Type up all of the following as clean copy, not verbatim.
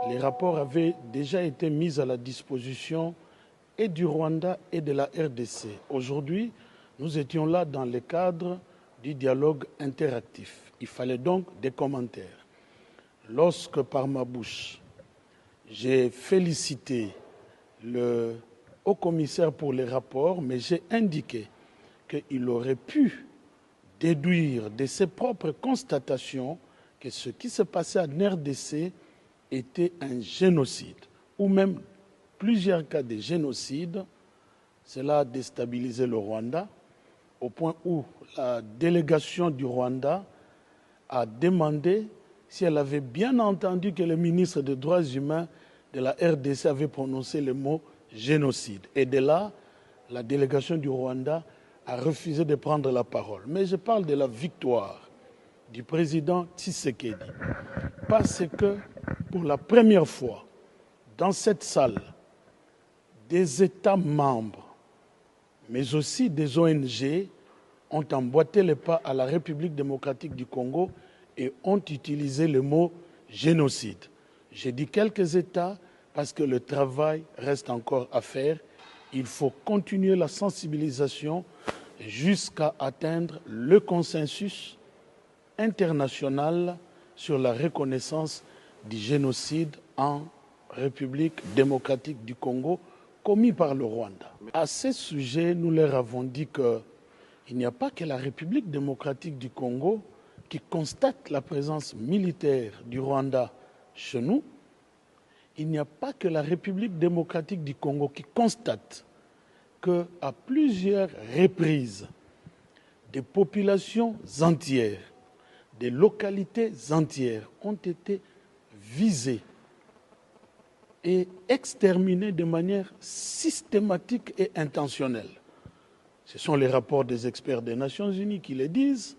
Les rapports avaient déjà été mis à la disposition et du Rwanda et de la RDC. Aujourd'hui, nous étions là dans le cadre du dialogue interactif. Il fallait donc des commentaires. Lorsque, par ma bouche, j'ai félicité le haut-commissaire pour les rapports, mais j'ai indiqué qu'il aurait pu déduire de ses propres constatations que ce qui se passait en RDC était un génocide, ou même plusieurs cas de génocide. Cela a déstabilisé le Rwanda, au point où la délégation du Rwanda a demandé si elle avait bien entendu que le ministre des Droits humains de la RDC avait prononcé le mot génocide. Et de là, la délégation du Rwanda a refusé de prendre la parole. Mais je parle de la victoire du président Tshisekedi. Parce que, pour la première fois, dans cette salle, des États membres, mais aussi des ONG, ont emboîté les pas à la République démocratique du Congo et ont utilisé le mot génocide. J'ai dit quelques États parce que le travail reste encore à faire. Il faut continuer la sensibilisation jusqu'à atteindre le consensus international sur la reconnaissance du génocide en République démocratique du Congo commis par le Rwanda. À ce sujet, nous leur avons dit qu'il n'y a pas que la République démocratique du Congo qui constate la présence militaire du Rwanda chez nous. Il n'y a pas que la République démocratique du Congo qui constate qu'à plusieurs reprises, des populations entières, des localités entières ont été visées et exterminées de manière systématique et intentionnelle. Ce sont les rapports des experts des Nations Unies qui le disent,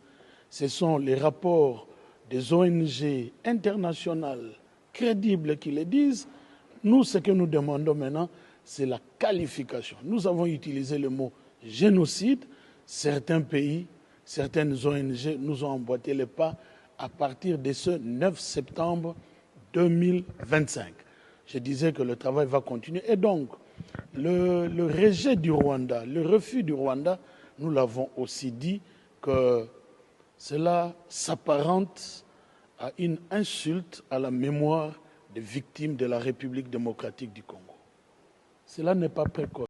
ce sont les rapports des ONG internationales crédibles qui le disent. Nous, ce que nous demandons maintenant, c'est la qualification. Nous avons utilisé le mot génocide. Certains pays, certaines ONG nous ont emboîté les pas à partir de ce 9 septembre 2025. Je disais que le travail va continuer. Et donc, le rejet du Rwanda, le refus du Rwanda, nous l'avons aussi dit que cela s'apparente à une insulte à la mémoire des victimes de la République démocratique du Congo. Cela n'est pas précoce.